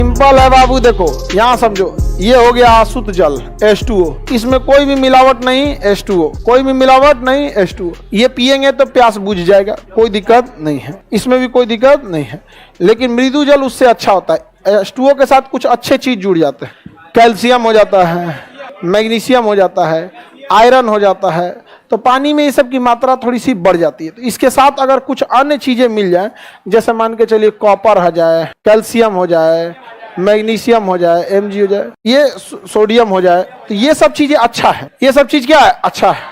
Simple है बाबू, देखो यहाँ समझो, ये हो गया आसुत जल H2O, इसमें कोई भी मिलावट नहीं, H2O कोई भी मिलावट नहीं, H2O। ये पिएंगे तो प्यास बुझ जाएगा, कोई दिक्कत नहीं है, इसमें भी कोई दिक्कत नहीं है। लेकिन मृदु जल उससे अच्छा होता है, H2O के साथ कुछ अच्छे चीज जुड़ जाते हैं, कैल्शियम हो जाता है, मैग्नीशियम हो जाता है, आयरन हो जाता है, तो पानी में ये सब की मात्रा थोड़ी सी बढ़ जाती है। तो इसके साथ अगर कुछ अन्य चीजें मिल जाए, जैसे मान के चलिए कॉपर हो जाए, कैल्शियम हो जाए, मैग्नीशियम हो जाए, Mg हो जाए, ये सोडियम हो जाए, तो ये सब चीजें अच्छा है। ये सब चीज क्या है? अच्छा है।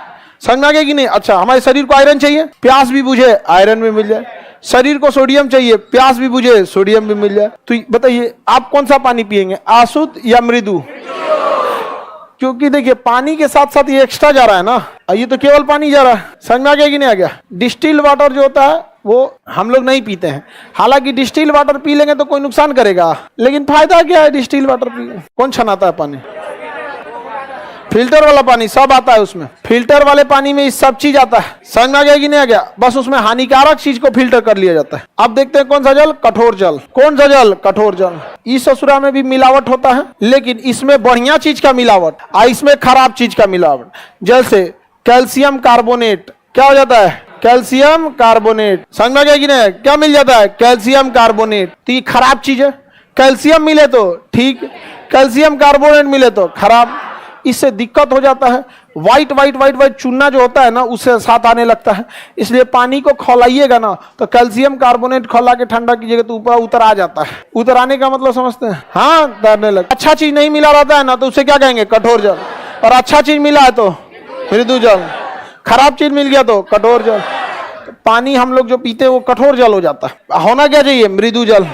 समझ में आ गया कि नहीं? अच्छा, हमारे शरीर को आयरन चाहिए, प्यास भी बुझे, आयरन भी मिल जाए। शरीर को सोडियम चाहिए, प्यास भी बुझे, सोडियम भी मिल जाए। तो बताइए आप कौन सा पानी पिएंगे, आसुत या मृदु? क्योंकि देखिए पानी के साथ साथ ये एक्स्ट्रा जा रहा है ना, ये तो केवल पानी जा रहा है। समझ में आ गया कि नहीं आ गया? डिस्टिल्ड वाटर जो होता है वो हम लोग नहीं पीते हैं। हालांकि डिस्टिल्ड वाटर पी लेंगे तो कोई नुकसान करेगा, लेकिन फायदा क्या है डिस्टिल्ड वाटर पी? कौन छनाता है पानी? फिल्टर वाला पानी सब आता है उसमें। फिल्टर वाले पानी में सब चीज आता है। समझ में आ गया कि नहीं आ गया? बस उसमें हानिकारक चीज को फिल्टर कर लिया जाता है। अब देखते हैं कौन सा जल? कठोर जल। कौन सा जल? कठोर जल। इस ससुरा में भी मिलावट होता है, लेकिन इसमें बढ़िया चीज का मिलावट और इसमें खराब चीज का मिलावट। जैसे कैल्शियम कार्बोनेट, क्या हो जाता है? Calcium carbonate. समझ में आ गया कि नहीं? क्या मिल जाता है? Calcium carbonate. तो ये खराब चीज है। कैल्शियम मिले तो ठीक, कैल्शियम कार्बोनेट मिले तो खराब। इससे दिक्कत हो जाता है। वाइट चूना जो होता है ना, उससे साथ आने लगता है। इसलिए पानी को खौलाइएगा ना, तो कैल्शियम कार्बोनेट खौला के ठंडा कीजिएगा तो ऊपर उतर आ जाता है। उतर आने का मतलब समझते हैं? हाँ, तैरने लग। अच्छा चीज नहीं मिला रहता है ना, तो उसे क्या कहेंगे? कठोर जल। और अच्छा चीज मिला है तो मृदु जल। खराब चीज मिल गया तो कठोर जल। पानी हम लोग जो पीते हैं वो कठोर जल हो जाता है। होना क्या चाहिए? मृदु जल।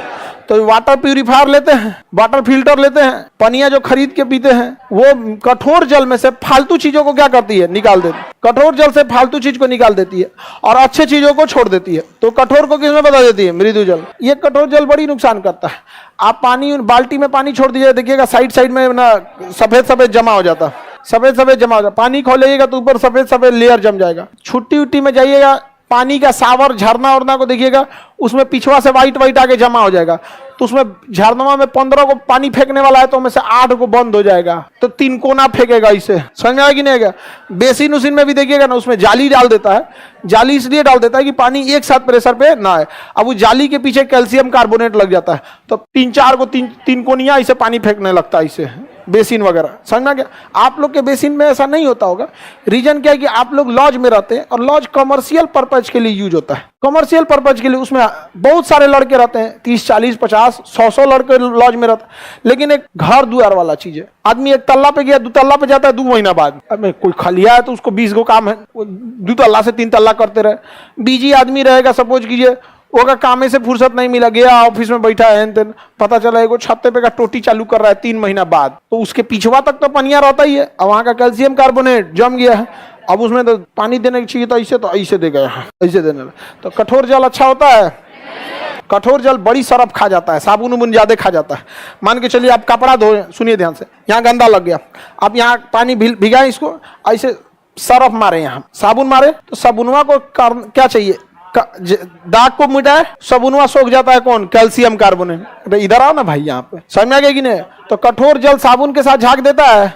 तो वाटर प्यूरिफायर लेते हैं, वाटर फिल्टर लेते हैं, पनिया जो खरीद के पीते हैं, वो कठोर जल में से फालतू चीजों को क्या करती है? निकाल देती है। कठोर जल से फालतू चीज को निकाल देती है और अच्छे चीजों को छोड़ देती है। तो कठोर को किसमें बता देती है? मृदु जल। ये कठोर जल बड़ी नुकसान करता है। आप पानी, बाल्टी में पानी छोड़ दीजिए, देखिएगा साइड साइड में ना सफेद सफेद जमा हो जाता है, सफेद सफेद जमा हो जाता। पानी खोलिएगा तो ऊपर सफेद सफेद लेयर जम जाएगा। छुट्टी उट्टी में जाइएगा, पानी का सावर झरना उड़ना को देखिएगा, उसमें पिछवा से वाइट आके जमा हो जाएगा। तो उसमें झरना में 15 को पानी फेंकने वाला है तो उसमें से 8 को बंद हो जाएगा, तो 3 कोना फेंकेगा। इसे समझ में आएगी नहीं आएगा? बेसिन उसिन में भी देखिएगा ना, उसमें जाली डाल देता है। जाली इसलिए डाल देता है कि पानी एक साथ प्रेशर पे ना आए। अब उस जाली के पीछे कैल्शियम कार्बोनेट लग जाता है, तो 3-4 को 3 कोनिया इसे पानी फेंकने लगता है, इसे बेसिन वगैरह। समझ में आ गया? आप लोग के बेसिन में ऐसा नहीं होता होगा। रीजन क्या है कि आप लोग लॉज में रहते हैं और लॉज कमर्शियल पर्पज के लिए यूज होता है। कमर्शियल पर्पज के लिए उसमें बहुत सारे लड़के रहते हैं, 30, 40, 50, 100 लड़के लॉज में रहते हैं। लेकिन एक घर दुआर वाला चीज है। आदमी 1 तल्ला पे गया, 2 तल्ला पे जाता है 2 महीना बाद। अब कोई खलिया है तो उसको 20 गो काम है, 2 तल्ला से 3 तल्ला करते रहे। बीजी आदमी रहेगा, सपोज कीजिए वो कामे से फुर्सत नहीं मिला, गया ऑफिस में बैठा है, पता चला एगो छत्ते पे का टोटी चालू कर रहा है 3 महीना बाद, तो उसके पिछवा तक तो पनिया रहता ही है। अब वहां का कैल्शियम कार्बोनेट जम गया है। अब उसमें तो पानी देने की चाहिए, तो ऐसे देगा, ऐसे देने लगा। तो कठोर जल अच्छा होता है? कठोर जल बड़ी सरफ खा जाता है, साबुन उबुन ज्यादा खा जाता है। मान के चलिए आप कपड़ा धोए, सुनिए ध्यान से, यहाँ गंदा लग गया, आप यहाँ पानी भिगाए, इसको ऐसे सरफ मारे, यहाँ साबुन मारे, तो साबुनवा को क्या चाहिए? दाग को मिटाए, साबुनवा सोख जाता है। कौन? Calcium carbonate. इधर आओ ना भाई, यहाँ पे समझ में आ गया कि नहीं? तो कठोर जल साबुन के साथ झाग देता है,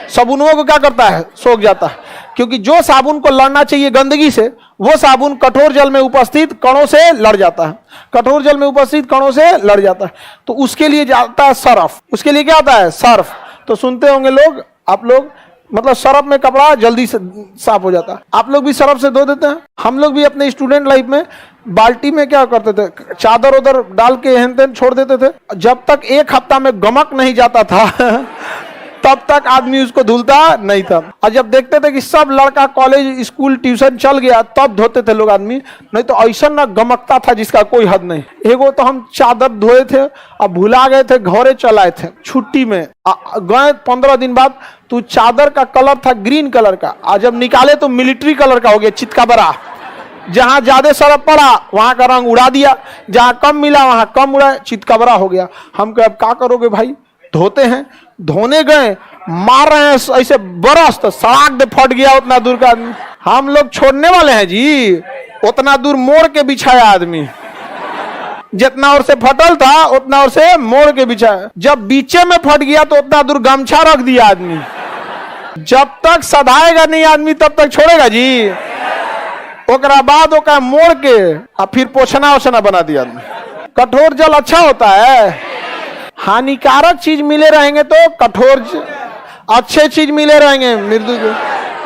साबुनों को क्या करता है? सोख जाता है। क्योंकि जो साबुन को लड़ना चाहिए गंदगी से, वो साबुन कठोर जल में उपस्थित कणों से लड़ जाता है। कठोर जल में उपस्थित कणों से लड़ जाता है, तो उसके लिए जाता है सर्फ। उसके लिए क्या आता है? सर्फ। तो सुनते होंगे लोग, आप लोग, मतलब सरफ में कपड़ा जल्दी से साफ हो जाता है। आप लोग भी सरफ से धो देते हैं। हम लोग भी अपने स्टूडेंट लाइफ में बाल्टी में क्या करते थे? चादर उधर डाल के हेन तेन छोड़ देते थे। जब तक 1 हफ्ता में गमक नहीं जाता था तब तक आदमी उसको धुलता नहीं था। और जब देखते थे कि सब लड़का कॉलेज, स्कूल, ट्यूशन चल गया, तब धोते थे लोग आदमी, नहीं तो ऐसा ना गमकता था जिसका कोई हद नहीं। एगो तो हम चादर धोए थे और भुला गए थे, घरे चलाए थे छुट्टी में, गए 15 दिन बाद, तो चादर का कलर था ग्रीन कलर का, और जब निकाले तो मिलिट्री कलर का हो गया, चितकबरा। जहां ज्यादा सरफ पड़ा वहां का रंग उड़ा दिया, जहां कम मिला वहां कम उड़ा, चितकबरा हो गया। हम कहे अब क्या करोगे भाई? धोते हैं। धोने गए, मार रहे हैं ऐसे बरस, तो सड़ाक दे फट गया उतना दूर का आदमी। हम लोग छोड़ने वाले हैं जी, उतना दूर मोड़ के बिछाया आदमी। जितना और से फटल था उतना और से मोड़ के बिछा, जब बीचे में फट गया तो उतना दूर गमछा रख दिया आदमी। जब तक सधाएगा नहीं आदमी तब तक छोड़ेगा जी। ओकरा बाद ओका मोड़ के और फिर पोछना ओछना बना दिया आदमी। कठोर जल अच्छा होता है, हानिकारक चीज मिले रहेंगे तो कठोर, अच्छे चीज मिले रहेंगे मृदु,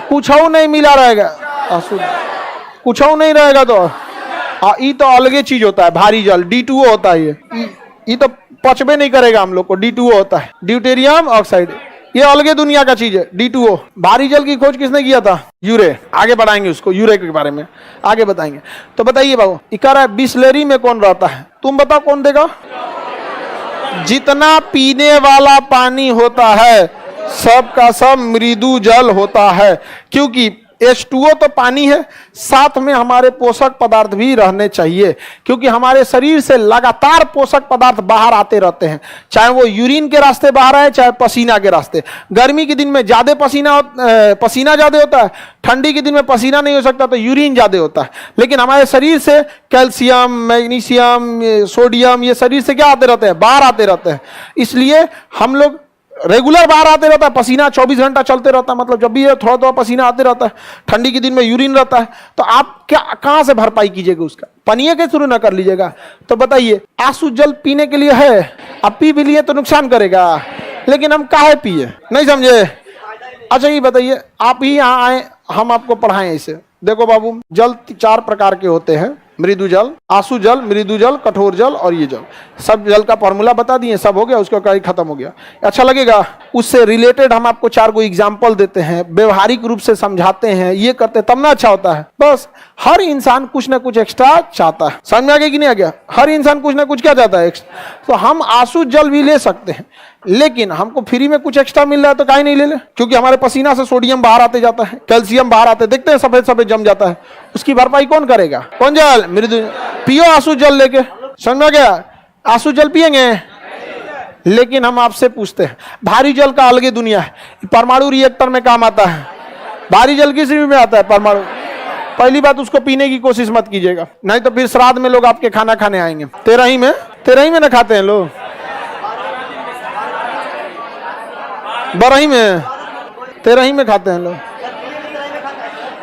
कुछ नहीं मिला रहेगा, कुछ नहीं रहेगा तो ये तो अलगे चीज होता है। भारी जल D2O होता है, ये तो पचबे नहीं करेगा हम लोग को। D2O होता है, ड्यूटेरियम ऑक्साइड, ये अलगे दुनिया का चीज है D2O। भारी जल की खोज किसने किया था? यूरे। आगे बढ़ाएंगे उसको, यूरे के बारे में आगे बताएंगे। तो बताइए बाबू, इकारा बिस्लेरी में कौन रहता है? तुम बताओ कौन देगा? जितना पीने वाला पानी होता है सब का सब मृदु जल होता है, क्योंकि H2O तो पानी है, साथ में हमारे पोषक पदार्थ भी रहने चाहिए, क्योंकि हमारे शरीर से लगातार पोषक पदार्थ बाहर आते रहते हैं, चाहे वो यूरिन के रास्ते बाहर आए चाहे पसीना के रास्ते। गर्मी के दिन में ज्यादा पसीना ज्यादा होता है, ठंडी के दिन में पसीना नहीं हो सकता तो यूरिन ज्यादा होता है। लेकिन हमारे शरीर से कैल्शियम, मैग्नीशियम, सोडियम, ये शरीर से क्या आते रहते हैं? बाहर आते रहते हैं। इसलिए हम लोग रेगुलर बाहर आते रहता है, पसीना 24 घंटा चलते रहता है, मतलब जब भी थोड़ा थोड़ा पसीना आते रहता है। ठंडी के दिन में यूरिन रहता है, तो आप क्या कहां से भरपाई कीजिएगा उसका? पनीय के शुरू ना कर लीजिएगा। तो बताइए, आंसू जल पीने के लिए है, अब पी भी लिए तो नुकसान करेगा, लेकिन हम काहे पिए? नहीं समझे? अच्छा ये बताइए, आप ही यहाँ आए, हम आपको पढ़ाएं इसे। देखो बाबू, जल 4 प्रकार के होते हैं, मृदु जल, आंसू जल, मृदु जल, कठोर जल और ये जल। सब जल का फॉर्मूला बता दिए, सब हो गया, उसका कार्य खत्म हो गया। अच्छा लगेगा? उससे रिलेटेड हम आपको 4 को एग्जाम्पल देते हैं, व्यवहारिक रूप से समझाते हैं, ये करते तब ना अच्छा होता है। बस हर इंसान कुछ ना कुछ एक्स्ट्रा चाहता है। समझ में आ गया कि नहीं आ गया? हर इंसान कुछ ना कुछ क्या चाहता है? तो हम आंसू जल भी ले सकते हैं, लेकिन हमको फ्री में कुछ एक्स्ट्रा मिल रहा है तो काहे नहीं ले ले? क्योंकि हमारे पसीना से सोडियम बाहर आते जाता है, कैल्शियम बाहर आते, देखते हैं सफेद सफेद जम जाता है, उसकी भरपाई कौन करेगा? कौन जल? मृदु। पियो आंसू जल लेके। समझ में गया? आंसू जल पिएंगे। लेकिन हम आपसे पूछते हैं, भारी जल का अलग दुनिया है, परमाणु रिएक्टर में काम आता है। भारी जल किस में आता है? परमाणु। पहली बात, उसको पीने की कोशिश मत कीजिएगा, नहीं तो फिर श्राद्ध में लोग आपके खाना खाने आएंगे। तेरही में ना खाते हैं लोग, बरही में, तेरही में खाते हैं लोग।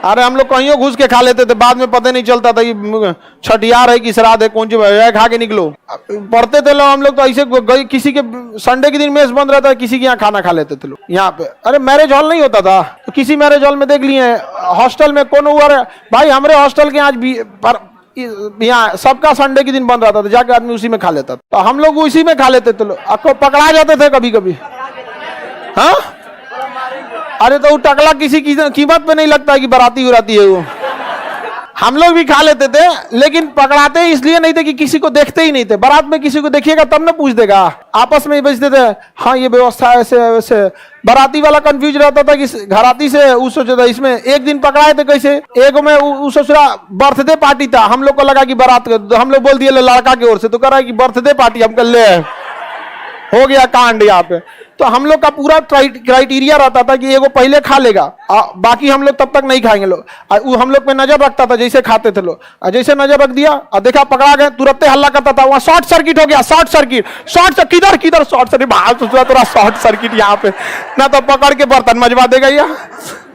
अरे हम लोग कहीं घुस के खा लेते थे, बाद में पता नहीं चलता था कि छठियार है कि श्राद्ध है, कौन सी है, खा के निकलो। पढ़ते थे लोग हम लोग तो ऐसे, किसी के संडे के दिन मेस बंद रहता है, किसी के यहाँ खाना खा लेते थे लोग यहाँ पे। अरे मैरिज हॉल नहीं होता था तो किसी मैरिज हॉल में देख लिए, हॉस्टल में कौन हुआ भाई, हमारे हॉस्टल के आज भी यहाँ सबका संडे के दिन बंद रहता था, जाके आदमी उसी में खा लेता था, तो हम लोग उसी में खा लेते थे। लोग आपको पकड़ा जाते थे कभी कभी। हाँ, अरे तो वो टकला किसी की कीमत पे नहीं लगता है कि बराती उराती है वो। हम लोग भी खा लेते थे, लेकिन पकड़ाते इसलिए नहीं थे कि किसी को देखते ही नहीं थे। बारात में किसी को देखिएगा तब ना पूछ देगा, आपस में ही बेचते थे, हाँ ये व्यवस्था है ऐसे वैसे। बाराती वाला कंफ्यूज रहता था कि घराती से वो सोचा था, इसमें एक दिन पकड़ाए थे कैसे, एक में उस बर्थडे पार्टी था, हम लोग को लगा कि बारात, हम लोग बोल दिए लड़का की ओर से, तो कह रहा है कि बर्थडे पार्टी, हम कर ले, हो गया कांड यहाँ पे। तो हम लोग का पूरा क्राइटेरिया रहता था कि एगो पहले खा लेगा, बाकी हम लोग तब तक नहीं खाएंगे लोग। हम लोग पे नजर रखता था, जैसे खाते थे लोग, जैसे नजर रख दिया और देखा पकड़ा गए, तुरंत हल्ला करता था, वहां शॉर्ट सर्किट हो गया, शॉर्ट सर्किट किधर शॉर्ट सर्किट, बाहर तुरा शॉर्ट सर्किट यहाँ पे, ना तो पकड़ के बर्तन मजवा देगा यहाँ।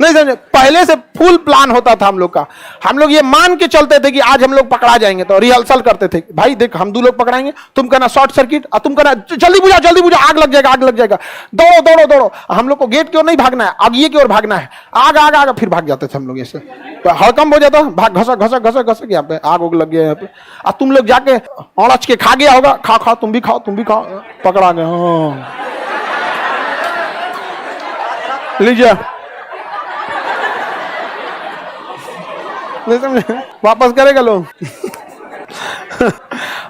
नहीं समझे? पहले से फुल प्लान होता था हम लोग का। हम लोग ये मान के चलते थे कि आज हम लोग पकड़ा जाएंगे, तो रिहर्सल करते थे, भाई देख हम 2 लोग पकड़ाएंगे, तुम कहना शॉर्ट सर्किट और तुम कहना जल्दी बुझा, आग लग जाएगा, दौड़ो। हम लोग को गेट की ओर नहीं भागना है, आगे की ओर भागना है, आग, फिर भाग जाते थे हम लोग। ऐसे तो हड़कंप हो जाता, भाग घसक यहाँ पे आग लग गया यहाँ पे, और तुम लोग जाके औड़च के खा गया होगा, खा तुम भी खाओ, पकड़ा गए। लीजिए, नहीं समझे? वापस करेगा लोग।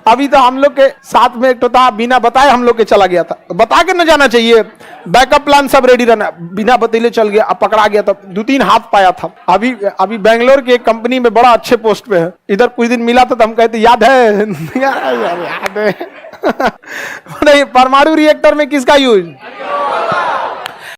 अभी तो हम लोग के साथ में एक तो था, बिना बताए हम लोग के चला गया था, बता के न जाना चाहिए, बैकअप प्लान सब रेडी रहना, बिना बतीले चल गया, अब पकड़ा गया, तब 2-3 हाथ पाया था। अभी बेंगलोर की एक कंपनी में बड़ा अच्छे पोस्ट पे है, इधर कुछ दिन मिला था तो हम कहते याद है याद है। नहीं, परमाणु रिएक्टर में किसका यूज?